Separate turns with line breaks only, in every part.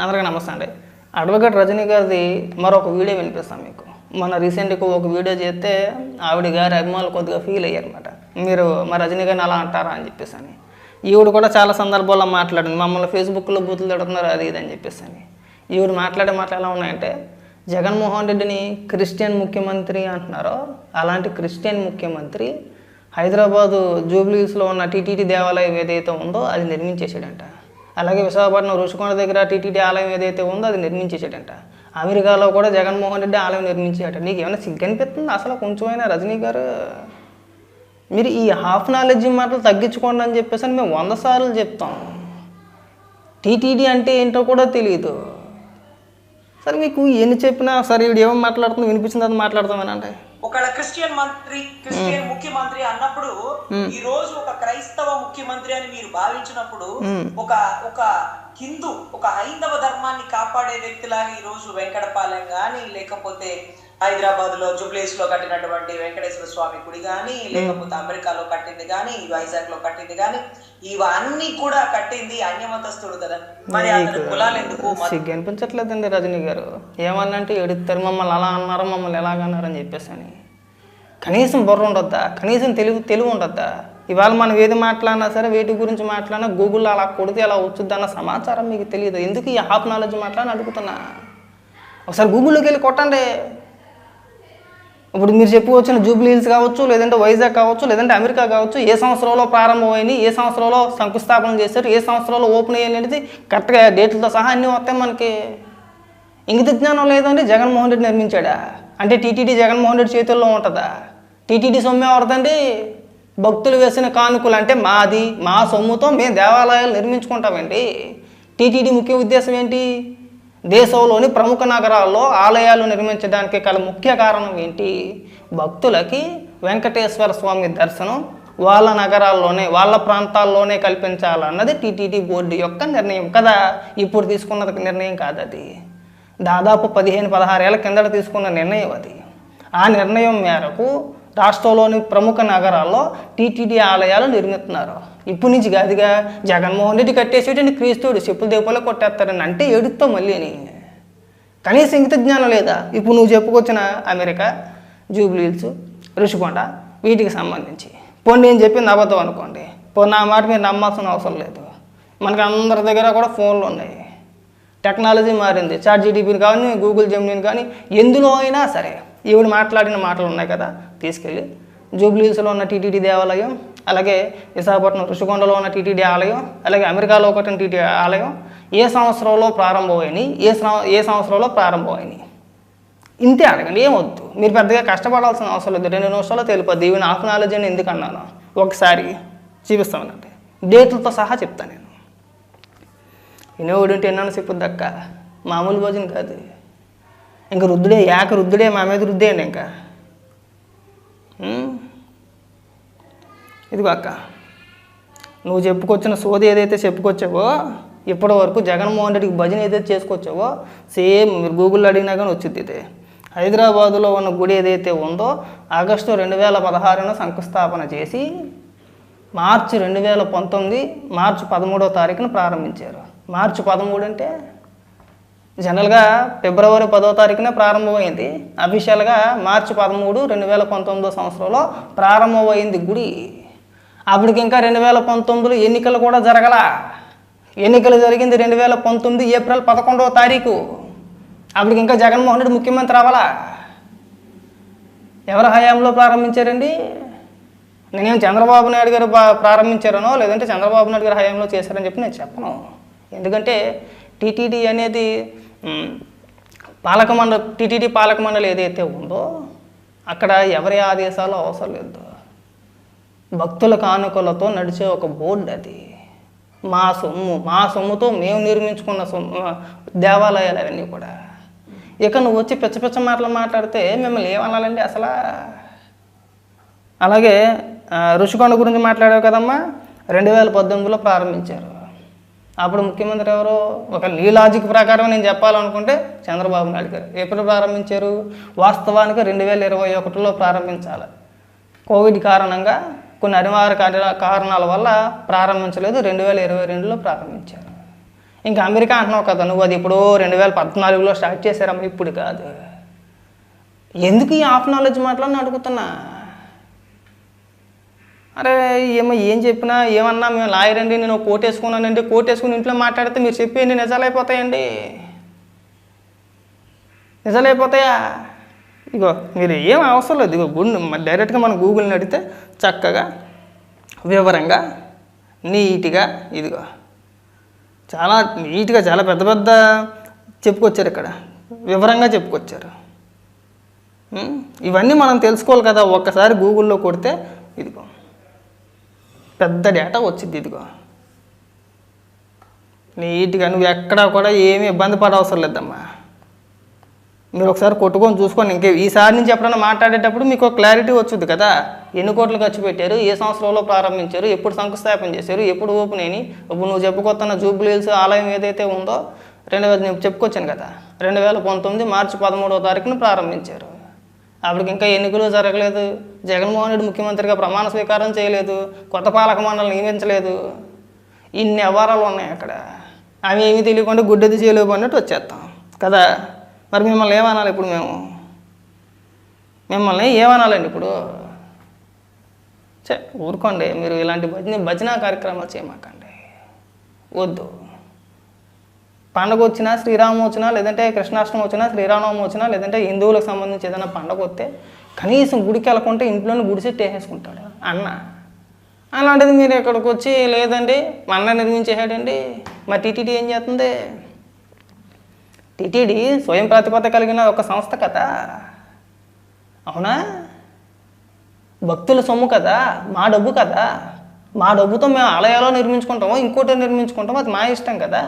అందరికీ నమస్తే అండి. అడ్వకేట్ రజనీ గారిది మరొక వీడియో వినిపిస్తాను మీకు. మన రీసెంట్గా ఒక వీడియో చేస్తే ఆవిడ గారి అభిమానులు కొద్దిగా ఫీల్ అయ్యారన్నమాట. మీరు మా రజనీ గారిని అలా అంటారా అని చెప్పేసి అని. ఈవిడ కూడా చాలా సందర్భాల్లో మాట్లాడింది, మమ్మల్ని ఫేస్బుక్లో బూతులు తిడుతున్నారు అది ఇది అని చెప్పేసి అని. ఈవిడ మాటలు ఎలా ఉన్నాయంటే, జగన్మోహన్ రెడ్డిని క్రిస్టియన్ ముఖ్యమంత్రి అంటున్నారో అలాంటి క్రిస్టియన్ ముఖ్యమంత్రి హైదరాబాదు జూబ్లీహిల్స్లో ఉన్న టీటీడీ దేవాలయం ఏదైతే ఉందో అది నిర్మించేసాడంట. అలాగే విశాఖపట్నం రుషికొండ దగ్గర టీటీడీ ఆలయం ఏదైతే ఉందో అది నిర్మించేసాడంట. అమెరికాలో కూడా జగన్మోహన్ రెడ్డి ఆలయం నిర్మించాడట. నీకు ఏమైనా సిగ్గు అనిపిస్తుంది అసలు కొంచెమైనా? రజనీ గారు, మీరు ఈ హాఫ్ నాలెడ్జ్ మాటలు తగ్గించుకోండి అని చెప్పేసి మేము 100 సార్లు చెప్తాం. టీటీడీ అంటే ఏంటో కూడా తెలియదు. సరే మీకు ఎన్ని చెప్పినా సరే వీడు ఏమో మాట్లాడుతుంది వినిపించింది అది మాట్లాడతామేనంటే,
ఒకళ్ళ క్రిస్టియన్ ముఖ్యమంత్రి అన్నప్పుడు ఈ రోజు ఒక క్రైస్తవ ముఖ్యమంత్రి అని మీరు భావించినప్పుడు ఒక హిందూ ఒక హైందవ ధర్మాన్ని కాపాడే వ్యక్తిలాగా ఈ రోజు వెంకటపాలెం గాని, లేకపోతే హైదరాబాద్ లో జూబ్లీహిల్స్ లో కట్టినటువంటి వెంకటేశ్వర స్వామి గుడి గాని, లేకపోతే అమెరికాలో కట్టింది గాని, వైజాగ్ లో కట్టింది గాని, ఇవన్నీ కూడా కట్టింది అన్యమతస్తుడు కదా. మరి అతని కులాలు ఎందుకు?
సిగ్గు అనిపించట్లేదండి రజనీ గారు. ఏమన్నంటే ఎడుతారు, మమ్మల్ని అలా అన్నారు, మమ్మల్ని ఎలాగన్నారు అని చెప్పేసి అని. కనీసం బుర్ర ఉండొద్దా? కనీసం తెలివి ఉండొద్దా? ఇవాళ మనం ఏది మాట్లాడినా సరే, వేటి గురించి మాట్లాడినా గూగుల్లో అలా కొడితే అలా వచ్చుద్ది అన్న సమాచారం మీకు తెలియదు. ఎందుకు ఈ హాఫ్ నాలెడ్జ్ మాట్లాడని అడుగుతున్నా. ఒకసారి గూగుల్లోకి వెళ్ళి కొట్టండి. ఇప్పుడు మీరు చెప్పుకొచ్చిన జూబ్లీహిల్స్ కావచ్చు, లేదంటే వైజాగ్ కావచ్చు, లేదంటే అమెరికా కావచ్చు, ఏ సంవత్సరంలో ప్రారంభమైంది, ఏ సంవత్సరంలో శంకుస్థాపన చేశారు, ఏ సంవత్సరంలో ఓపెన్ అయ్యేది కరెక్ట్గా డేట్లతో సహా అన్నీ వస్తాయి మనకి. ఇంగిత జ్ఞానం లేదండి. జగన్మోహన్ రెడ్డి నిర్మించాడా అంటే టీటీడీ జగన్మోహన్ రెడ్డి చేతుల్లో ఉంటుందా? టీటీడీ సొమ్మే ఎవరిదండి? భక్తులు వేసిన కానుకలు అంటే మాది, మా సొమ్ముతో మేము దేవాలయాలు నిర్మించుకుంటామండి. టీటీడీ ముఖ్య ఉద్దేశం ఏంటి? దేశంలోని ప్రముఖ నగరాల్లో ఆలయాలు నిర్మించడానికి గల ముఖ్య కారణం ఏంటి? భక్తులకి వెంకటేశ్వర స్వామి దర్శనం వాళ్ళ నగరాల్లోనే, వాళ్ళ ప్రాంతాల్లోనే కల్పించాలన్నది టీటీడీ బోర్డు యొక్క నిర్ణయం కదా. ఇప్పుడు తీసుకున్న నిర్ణయం కాదు అది. దాదాపు 15-16 ఏళ్ల కిందట తీసుకున్న నిర్ణయం అది. ఆ నిర్ణయం మేరకు రాష్ట్రంలోని ప్రముఖ నగరాల్లో టీటీడీ ఆలయాలు నిర్మిస్తున్నారు. ఇప్పటి నుంచి కాదుగా. జగన్మోహన్ రెడ్డి కట్టేసేటండి క్రీస్తుడు చెప్పులు దేపాలో కొట్టేస్తారని అంటే ఏడుస్తావు మళ్ళీని. కనీసం ఇంగిత జ్ఞానం లేదా? ఇప్పుడు నువ్వు చెప్పుకొచ్చిన అమెరికా, జూబ్లీహిల్స్, రుషికొండ వీటికి సంబంధించి పోనీ నేను చెప్పింది అబద్ధం అనుకోండి, పోనీ నా మాట మీరు నమ్మాల్సిన అవసరం లేదు. మనకి అందరి దగ్గర కూడా ఫోన్లు ఉన్నాయి, టెక్నాలజీ మారింది. చాట్‌జీపీటీని కానీ, గూగుల్ జెమినీని కానీ, ఎందులో అయినా సరే ఈవిడ మాట్లాడిన మాటలు ఉన్నాయి కదా, తీసుకెళ్ళి జూబ్లీహిల్స్లో ఉన్న టీటీడీ దేవాలయం, అలాగే విశాఖపట్నం రుషికొండలో ఉన్న టీటీడీ ఆలయం, అలాగే అమెరికాలో ఒకటి టీటీడీ ఆలయం ఏ సంవత్సరంలో ప్రారంభమైనాయి, ఏ సంవత్సరంలో ప్రారంభమైనాయి ఇంతే అడగండి. ఏమొద్దు, మీరు పెద్దగా కష్టపడాల్సిన అవసరం లేదు. 2 నిమిషాల్లో తెలిపోద్ది. ఈవెన్ హాఫ్ నాలెడ్జ్ అని ఎందుకు అన్నాను ఒకసారి చూపిస్తామనంటే డేట్లతో సహా చెప్తాను నేను. వినేవాడు ఉంటే ఎన్నో చెప్పొద్దక్క, మామూలు భోజనం కాదు. ఇంకా రుద్దుడే, రుద్దుడే మా మీద రుద్దేయండి. ఇంకా ఇదిగో అక్క, నువ్వు చెప్పుకొచ్చిన సోది ఏదైతే చెప్పుకొచ్చావో ఇప్పటి వరకు జగన్మోహన్ రెడ్డికి భజన ఏదైతే చేసుకొచ్చావో సేమ్ మీరు గూగుల్లో అడిగినా కానీ వచ్చింది. ఇదే హైదరాబాదులో ఉన్న గుడి ఏదైతే ఉందో ఆగస్టు 2016 శంకుస్థాపన చేసి మార్చి 2019 మార్చి 13వ తారీఖున ప్రారంభించారు. మార్చి 13 అంటే జనరల్గా ఫిబ్రవరి 10వ తారీఖునే ప్రారంభమైంది. అఫీషియల్గా మార్చి 13, 2019 సంవత్సరంలో ప్రారంభమైంది గుడి. అప్పటికి ఇంకా 2019లో ఎన్నికలు కూడా జరగల. ఎన్నికలు జరిగింది 2019 ఏప్రిల్ 11వ తారీఖు. అప్పటికి ఇంకా జగన్మోహన్ రెడ్డి ముఖ్యమంత్రి అవ్వాలా. ఎవరి హయాంలో ప్రారంభించారండి? నేనేం చంద్రబాబు నాయుడు గారు ప్రారంభించారనో, లేదంటే చంద్రబాబు నాయుడు గారు హయాంలో చేశారని చెప్పి నేను చెప్పను. ఎందుకంటే టీటీడీ అనేది టీటీడీ పాలక మండలి ఏదైతే ఉందో అక్కడ ఎవరి ఆదేశాలు అవసరం లేదు. భక్తుల కానుకలతో నడిచే ఒక బోర్డు అది. మా సొమ్ముతో మేము నిర్మించుకున్న దేవాలయాలు అవన్నీ కూడా. ఇక నువ్వు వచ్చి పిచ్చ మాటలు మాట్లాడితే మిమ్మల్ని ఏమనాలండి అసలు? అలాగే రుషికొండ గురించి మాట్లాడావు కదమ్మా, 2018లో ప్రారంభించారు. అప్పుడు ముఖ్యమంత్రి ఎవరు? ఒక నీ లాజిక్ ప్రకారం నేను చెప్పాలనుకుంటే చంద్రబాబు నాయుడు గారు. ఎప్పుడు ప్రారంభించారు? వాస్తవానికి 2021లో ప్రారంభించాలి. కోవిడ్ కారణంగా కొన్ని అనివార్య కారణాల వల్ల ప్రారంభించలేదు. 2022లో ప్రారంభించారు. ఇంకా అమెరికా అంటున్నావు కదా నువ్వు, అది ఇప్పుడు 2014లో స్టార్ట్ చేశారమ్మా, ఇప్పుడు కాదు. ఎందుకు ఈ హాఫ్ నాలెడ్జ్ మాటలని అడుగుతున్నా. అరే ఏం చెప్పినా ఏమన్నా మేము లాయర్ అండి, నేను కోట్ వేసుకున్నానండి, కోట్ వేసుకుని ఇంట్లో మాట్లాడితే మీరు చెప్పేయండి నిజాలైపోతాయండి. నిజాలైపోతాయా? ఇగో మీరు ఏం అవసరం లేదు, ఇగో డైరెక్ట్గా మనం గూగుల్ని అడిగితే చక్కగా వివరంగా నీట్గా ఇదిగో చాలా నీట్గా చాలా పెద్ద పెద్ద చెప్పుకొచ్చారు, ఇక్కడ వివరంగా చెప్పుకొచ్చారు. ఇవన్నీ మనం తెలుసుకోవాలి కదా. ఒక్కసారి గూగుల్లో కొడితే ఇదిగో పెద్ద డేటా వచ్చింది. ఇదిగో నీట్గా నువ్వు ఎక్కడా కూడా ఏమీ ఇబ్బంది పడవసరం లేదమ్మా. మీరు ఒకసారి కొట్టుకొని చూసుకోండి. ఇంకే ఈసారి నుంచి ఎప్పుడైనా మాట్లాడేటప్పుడు మీకు క్లారిటీ వచ్చింది కదా. ఎన్ని కోట్లు ఖర్చు పెట్టారు, ఏ సంవత్సరంలో ప్రారంభించారు, ఎప్పుడు శంకుస్థాపన చేశారు, ఎప్పుడు ఓపెన్ అయినాయి. ఇప్పుడు నువ్వు చెప్పుకొస్తున్న జూబ్లీ హిల్స్ ఆలయం ఏదైతే ఉందో నేను చెప్పుకొచ్చాను కదా, 2019 మార్చి 13వ తారీఖున ప్రారంభించారు. అప్పటికి ఇంకా ఎన్నికలు జరగలేదు, జగన్మోహన్ రెడ్డి ముఖ్యమంత్రిగా ప్రమాణ స్వీకారం చేయలేదు, కొత్త పాలక మండలిని నియమించలేదు. ఇన్ని వ్యవహారాలు ఉన్నాయి అక్కడ. అవి ఏమీ తెలియకుండా గుడ్డెది చేయలేవు అన్నట్టు వచ్చేస్తాం కదా. మరి మిమ్మల్ని ఏమనాలి ఇప్పుడు? మిమ్మల్ని ఏమనాలండి ఇప్పుడు? ఊరుకోండి, మీరు ఇలాంటి భజన కార్యక్రమాలు చేయమాకండి, వద్దు. పండగ వచ్చినా, శ్రీరామం వచ్చినా, లేదంటే కృష్ణాష్టమి వచ్చినా, శ్రీరామనవమి వచ్చినా, లేదంటే హిందువులకు సంబంధించి ఏదైనా పండగ వస్తే కనీసం గుడికి వెళ్ళకుంటే ఇంట్లోనే గుడి సెట్ వేసేసుకుంటాడు అన్న. అలాంటిది మీరు ఇక్కడికి వచ్చి లేదండి మా అన్న నిర్మించేసాడండి. మరి టీటీడీ ఏం చేస్తుంది? టీటీడీ స్వయం ప్రతిపత్తి కలిగిన ఒక సంస్థ కదా, అవునా? భక్తుల సొమ్ము కదా, మా డబ్బు కదా. మా డబ్బుతో మేము ఆలయాలో నిర్మించుకుంటామో ఇంకోటి నిర్మించుకుంటామో అది మా ఇష్టం కదా.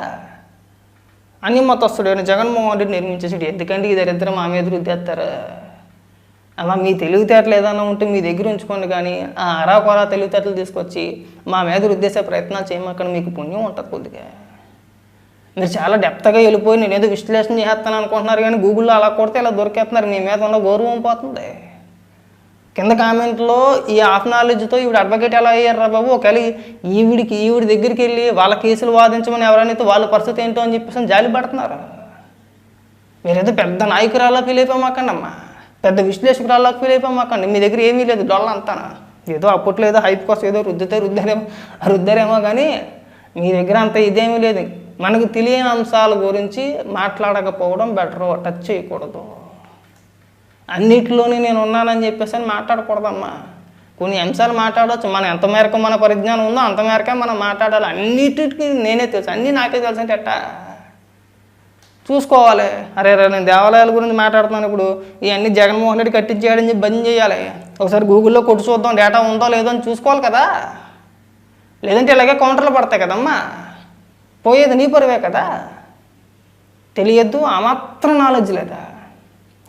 అన్ని మతస్థుడు జగన్మోహన్ రెడ్డి నిర్మించేసాడు. ఎందుకంటే ఈ దరిద్రం మా మీద రుద్దేస్తారు. అలా మీ తెలివితేటలు ఏదైనా ఉంటే మీ దగ్గర ఉంచుకోండి, కానీ ఆ అరాకొరా తెలివితేటలు తీసుకొచ్చి మా మీద రుద్దేసే ప్రయత్నాలు చేయమాకండి. మీకు పుణ్యం ఉంటుంది కొద్దిగా. మీరు చాలా డెప్త్గా వెళ్ళిపోయి నేనేదో విశ్లేషణ చేస్తాను అనుకుంటున్నారు, కానీ గూగుల్లో అలా కొడితే ఇలా దొరికేస్తున్నారు. మీ మీద ఉన్న గౌరవం పోతుంది. కింద కామెంట్లో ఈ హాఫ్ నాలెడ్జ్తో ఈవిడ అడ్వకేట్ ఎలా అయ్యారా బాబు, ఒకవేళ ఈవిడి దగ్గరికి వెళ్ళి వాళ్ళ కేసులు వాదించమని ఎవరైనా వాళ్ళ పరిస్థితి ఏంటో అని చెప్పేసి జాలి పడుతున్నారు. మీరేదో పెద్ద నాయకురాల్లా ఫీల్ అయిపోమాకండి అమ్మా, పెద్ద విశ్లేషకురాల్లా ఫీల్ అయిపోమాకండి. మీ దగ్గర ఏమీ లేదు, డొల్ల అంతా. ఏదో అప్పట్లో ఏదో హైప్ కోసం ఏదో రుద్దారేమో కానీ మీ దగ్గర అంత ఇదేమీ లేదు. మనకు తెలియని అంశాల గురించి మాట్లాడకపోవడం బెటరు, టచ్ చేయకూడదు. అన్నిటిలోనే నేను ఉన్నానని చెప్పేసి అని మాట్లాడకూడదమ్మా. కొన్ని అంశాలు మాట్లాడవచ్చు, మనం ఎంత మేరకు మన పరిజ్ఞానం ఉందో అంత మేరకే మనం మాట్లాడాలి. అన్నిటికీ నేనే తెలుసు, అన్నీ నాకే తెలుసు అంటే ఎట్టా చూసుకోవాలి. అరే నేను దేవాలయాల గురించి మాట్లాడుతున్నాను, ఇప్పుడు ఇవన్నీ జగన్మోహన్ రెడ్డి కట్టించేయడని చెప్పి బంద్ చేయాలి. ఒకసారి గూగుల్లో కొట్టి చూద్దాం డేటా ఉందో లేదో అని చూసుకోవాలి కదా. లేదంటే ఇలాగే కౌంటర్లు పడతాయి కదమ్మా. పోయేది నీ పరివే కదా. తెలియద్దు, ఆ మాత్రం నాలెడ్జ్ లేదా?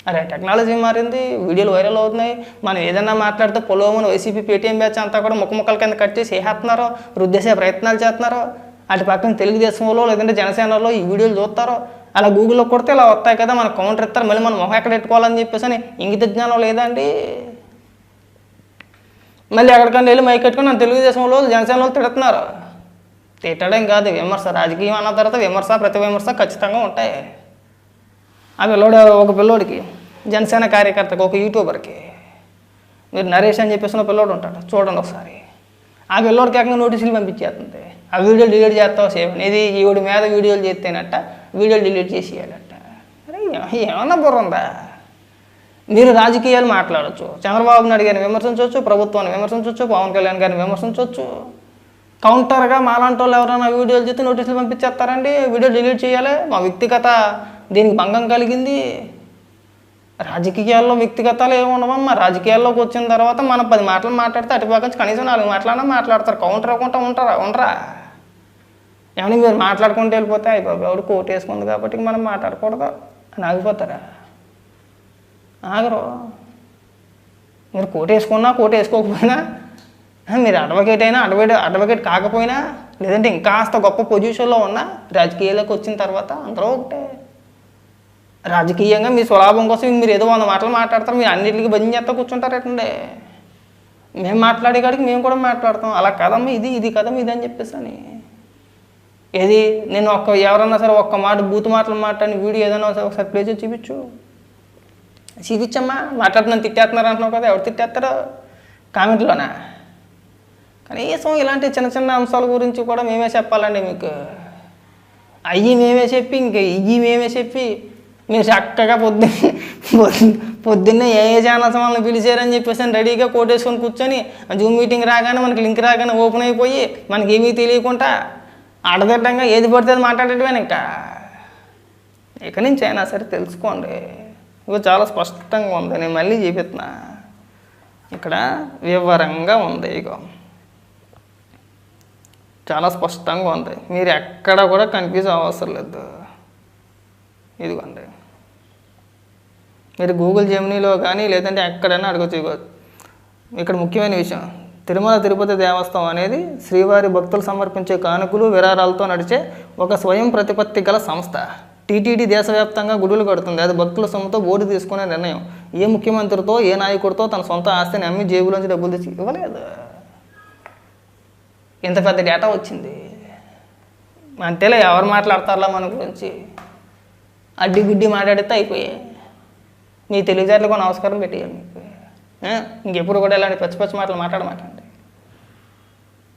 అరే టెక్నాలజీ మారింది, వీడియోలు వైరల్ అవుతున్నాయి. మనం ఏదైనా మాట్లాడితే పొలవమని వైసీపీ పేటీఎం బ్యాచ్ అంతా కూడా ముక్కల కింద కట్ చేసి వేసేస్తున్నారో, రుద్దేసే ప్రయత్నాలు చేస్తున్నారో. అటు పక్కన తెలుగుదేశంలో లేదంటే జనసేనలో ఈ వీడియోలు చూస్తారో. అలా గూగుల్లో కొడితే ఇలా వస్తాయి కదా, మనకు కౌంటర్ ఇస్తారు. మళ్ళీ మనం మొహం ఎక్కడ పెట్టుకోవాలని చెప్పేసి అని ఇంగిత జ్ఞానం లేదండి. మళ్ళీ ఎక్కడికన్నా వెళ్ళి మైక్ కట్టుకొని నన్ను తెలుగుదేశంలో జనసేనలో తిడుతున్నారు. తిట్టడం కాదు, విమర్శ. రాజకీయం అన్న తర్వాత విమర్శ, ప్రతి విమర్శ ఖచ్చితంగా ఉంటాయి. ఆ ఒక పిల్లోడికి జనసేన కార్యకర్తకి, ఒక యూట్యూబర్కి మీరు నరేష్ అని చెప్పేసిన పిల్లోడు ఉంటాడు, చూడండి ఒకసారి. ఆ పిల్లోడికి ఏకంగా నోటీసులు పంపించేస్తుంది. ఆ వీడియోలు డిలీట్ చేస్తావు సేవ్ ఇది ఈవిడి మీద వీడియోలు చేస్తేనట్ట వీడియోలు డిలీట్ చేసేయాలట. అరే ఏమన్నా బుర్ర ఉందా? మీరు రాజకీయాలు మాట్లాడచ్చు, చంద్రబాబు నాయుడు గారిని విమర్శించవచ్చు, ప్రభుత్వాన్ని విమర్శించవచ్చు, పవన్ కళ్యాణ్ గారిని విమర్శించవచ్చు. కౌంటర్గా మాలాంటి వాళ్ళు ఎవరైనా వీడియోలు చేస్తే నోటీసులు పంపించేస్తారండి, వీడియో డిలీట్ చేయాలి, మా వ్యక్తిగత దీనికి భంగం కలిగింది. రాజకీయాల్లో వ్యక్తిగతాలు ఏమి ఉండవమ్మా. రాజకీయాల్లోకి వచ్చిన తర్వాత మనం 10 మాటలు మాట్లాడితే అటుపక్క కనీసం 4 మాటలన్నా మాట్లాడతారు. కౌంటర్ అవ్వకుండా ఉండరా? ఏమని మీరు మాట్లాడుకుంటూ వెళ్ళిపోతే అయిపోయి ఎవడు కోట్ వేసుకుంది కాబట్టి మనం మాట్లాడకూడదు అని ఆగిపోతారా? ఆగరు. మీరు కోట్ వేసుకున్నా కోట్ వేసుకోకపోయినా, మీరు అడ్వకేట్ అయినా అడ్వకేట్ కాకపోయినా, లేదంటే ఇంకాస్త గొప్ప పొజిషన్లో ఉన్నా రాజకీయాల్లోకి వచ్చిన తర్వాత అందరూ ఒకటే. రాజకీయంగా మీ స్వలాభం కోసం మీరు ఏదో 100 మాటలు మాట్లాడతారు, మీరు అన్నింటికి భజన చేస్తా కూర్చుంటారేటండి. మేము మాట్లాడే కాడికి మేము కూడా మాట్లాడతాం. అలా కదమ్మా, ఇది కదమ్మా ఇది అని చెప్పేసి అని ఏది నేను ఎవరన్నా సరే ఒక్క మాట బూతు మాటలు మాట్లాడిన వీడియో ఏదైనా ఒకసారి ప్లే చేసి చూపించమ్మా. మాట్లాడుతున్నాను తిట్టేస్తున్నారు అంటున్నావు కదా, ఎవరు తిట్టేస్తారో కామెంట్లోనా? కనీసం ఇలాంటి చిన్న చిన్న అంశాల గురించి కూడా మేమే చెప్పాలండి మీకు. అయ్యి మేమే చెప్పి ఇవి మేమే చెప్పి మీరు చక్కగా పొద్దున్నే ఏ ఛానల్స్ వాళ్ళని పిలిచారని చెప్పేసి రెడీగా కోటేసుకొని కూర్చొని జూమ్ మీటింగ్ రాగానే మనకి లింక్ రాగానే ఓపెన్ అయిపోయి మనకి ఏమీ తెలియకుండా ఆడదట్టంగా ఏది పడితే అది మాట్లాడేటమే. ఇక నుంచి అయినా సరే తెలుసుకోండి. ఇగో చాలా స్పష్టంగా ఉంది, నేను మళ్ళీ చూపిస్తున్నా. ఇక్కడ వివరంగా ఉంది, ఇగో చాలా స్పష్టంగా ఉంది. మీరు ఎక్కడ కూడా కన్ఫ్యూజ్ అవసరం లేదు. ఇదిగోండి, మీరు గూగుల్ జెమినీలో కానీ లేదంటే ఎక్కడైనా అడగచ్చు. ఇగో ఇక్కడ ముఖ్యమైన విషయం, తిరుమల తిరుపతి దేవస్థానం అనేది శ్రీవారి భక్తులు సమర్పించే కానుకలు విరాళాలతో నడిచే ఒక స్వయం ప్రతిపత్తి గల సంస్థ. టీటీడీ దేశవ్యాప్తంగా గుడులు కడుతుంది. అది భక్తుల సొమ్ముతో బోర్డు తీసుకునే నిర్ణయం. ఏ ముఖ్యమంత్రితో ఏ నాయకుడితో తన సొంత ఆస్తిని అమ్మి జేబులోంచి డబ్బులు తెచ్చి ఇవ్వలేదు. ఇంత పెద్ద డేటా వచ్చింది అంతేలే. ఎవరు మాట్లాడతారులా మన గురించి? అడ్డి గుడ్డి మాట్లాడితే అయిపోయాయి. మీ తెలివితేటలకు నమస్కారం పెట్టేయాలి మీకు. ఇంకెప్పుడు కూడా ఇలాంటి పచ్చి పచ్చి మాటలు మాట్లాడమాకండి.